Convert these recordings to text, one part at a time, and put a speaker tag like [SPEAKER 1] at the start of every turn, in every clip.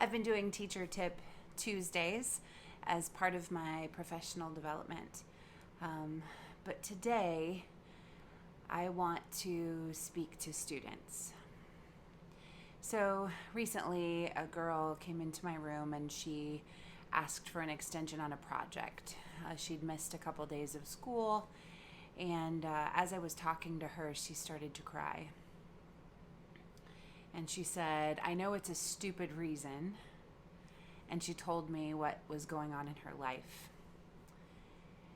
[SPEAKER 1] I've been doing Teacher Tip Tuesdays as part of my professional development. But today, I want to speak to students. So recently, a girl came into my room and she asked for an extension on a project. She'd missed a couple days of school, and as I was talking to her, she started to cry. And she said, "I know it's a stupid reason." And she told me what was going on in her life.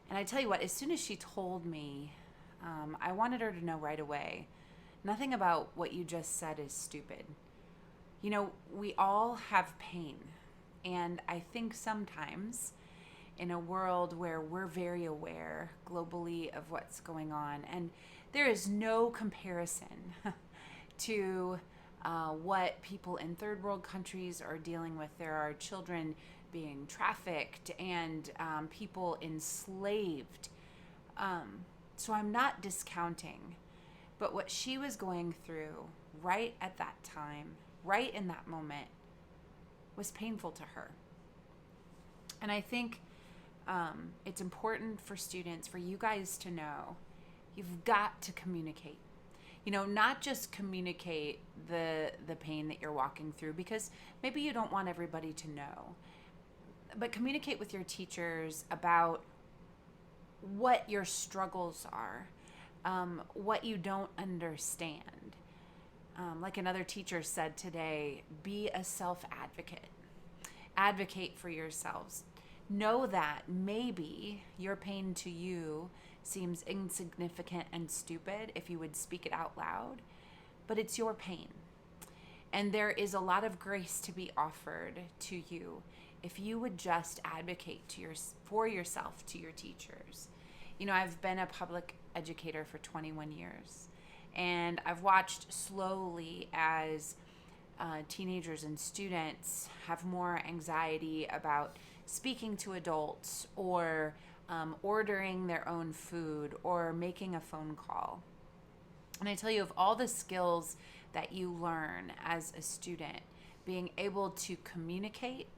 [SPEAKER 1] And I tell you what, as soon as she told me, I wanted her to know right away, nothing about what you just said is stupid. You know, we all have pain. And I think sometimes in a world where we're very aware globally of what's going on, and there is no comparison to what people in third world countries are dealing with. There are children being trafficked and people enslaved. So I'm not discounting, but what she was going through right at that time, right in that moment, was painful to her. And I think it's important for students, for you guys to know, you've got to communicate. You know, not just communicate the pain that you're walking through, because maybe you don't want everybody to know, but communicate with your teachers about what your struggles are, what you don't understand. Like another teacher said today, be a self-advocate. Advocate for yourselves. Know that maybe your pain to you seems insignificant and stupid if you would speak it out loud, but it's your pain. And there is a lot of grace to be offered to you if you would just advocate for yourself to your teachers. You know, I've been a public educator for 21 years, and I've watched slowly as teenagers and students have more anxiety about speaking to adults or ordering their own food or making a phone call. And I tell you, of all the skills that you learn as a student, being able to communicate,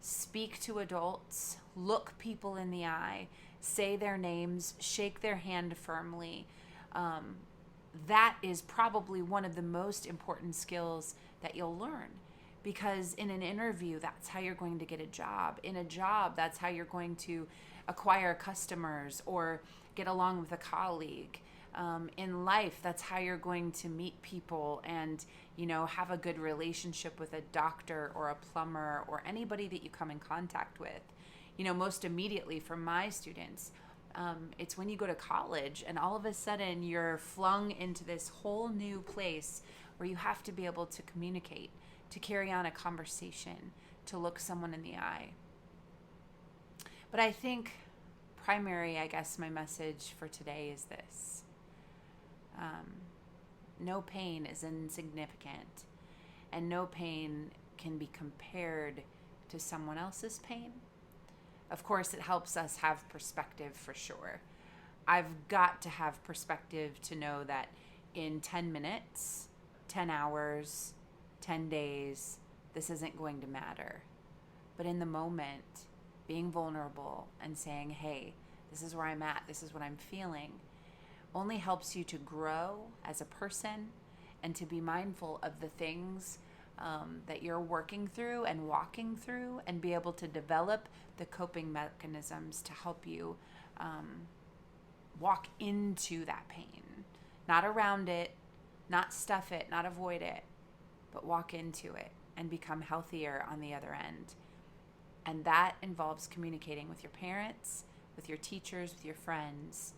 [SPEAKER 1] speak to adults, look people in the eye, say their names, shake their hand firmly, that is probably one of the most important skills that you'll learn. Because in an interview, that's how you're going to get a job. In a job, that's how you're going to acquire customers or get along with a colleague. In life, that's how you're going to meet people and, you know, have a good relationship with a doctor or a plumber or anybody that you come in contact with. You know, most immediately for my students, it's when you go to college and all of a sudden you're flung into this whole new place where you have to be able to communicate, to carry on a conversation, to look someone in the eye. But I think primary, I guess my message for today is this. No pain is insignificant, and no pain can be compared to someone else's pain. Of course, it helps us have perspective for sure. I've got to have perspective to know that in 10 minutes, 10 hours, 10 days, this isn't going to matter. But in the moment, being vulnerable and saying, hey, this is where I'm at, this is what I'm feeling, only helps you to grow as a person and to be mindful of the things that you're working through and walking through, and be able to develop the coping mechanisms to help you walk into that pain. Not around it, not stuff it, not avoid it, but walk into it and become healthier on the other end. And that involves communicating with your parents, with your teachers, with your friends.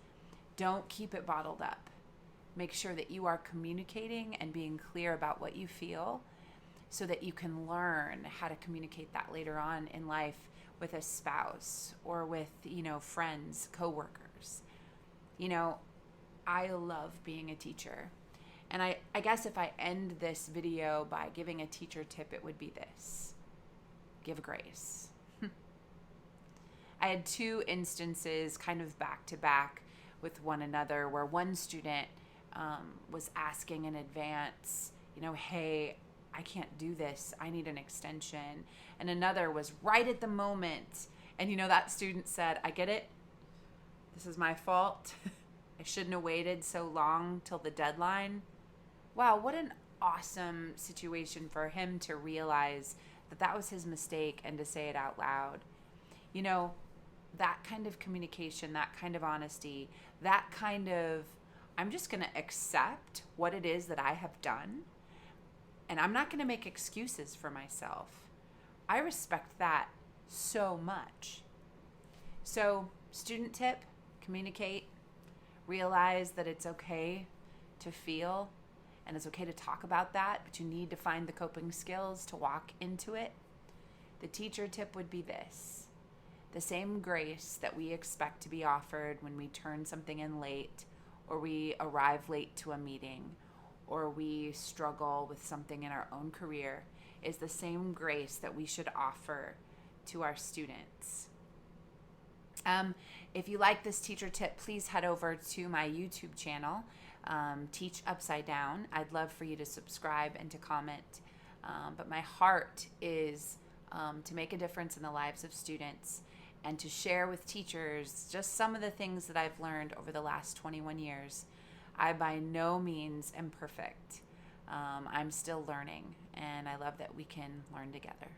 [SPEAKER 1] Don't keep it bottled up. Make sure that you are communicating and being clear about what you feel so that you can learn how to communicate that later on in life with a spouse or with, you know, friends, coworkers. You know, I love being a teacher. And I guess if I end this video by giving a teacher tip, it would be this: give grace. I had two instances kind of back to back with one another where one student was asking in advance, you know, hey, I can't do this. I need an extension. And another was right at the moment. And that student said, I get it. This is my fault. I shouldn't have waited so long till the deadline. Wow, what an awesome situation for him to realize that was his mistake and to say it out loud. That kind of communication, that kind of honesty, that kind of, I'm just going to accept what it is that I have done, and I'm not going to make excuses for myself. I respect that so much. So, student tip, communicate, realize that it's okay to feel, and it's okay to talk about that, but you need to find the coping skills to walk into it. The teacher tip would be this: the same grace that we expect to be offered when we turn something in late, or we arrive late to a meeting, or we struggle with something in our own career, is the same grace that we should offer to our students. If you like this teacher tip, please head over to my YouTube channel, Teach Upside Down. I'd love for you to subscribe and to comment. But my heart is to make a difference in the lives of students and to share with teachers just some of the things that I've learned over the last 21 years. I by no means am perfect. I'm still learning, and I love that we can learn together.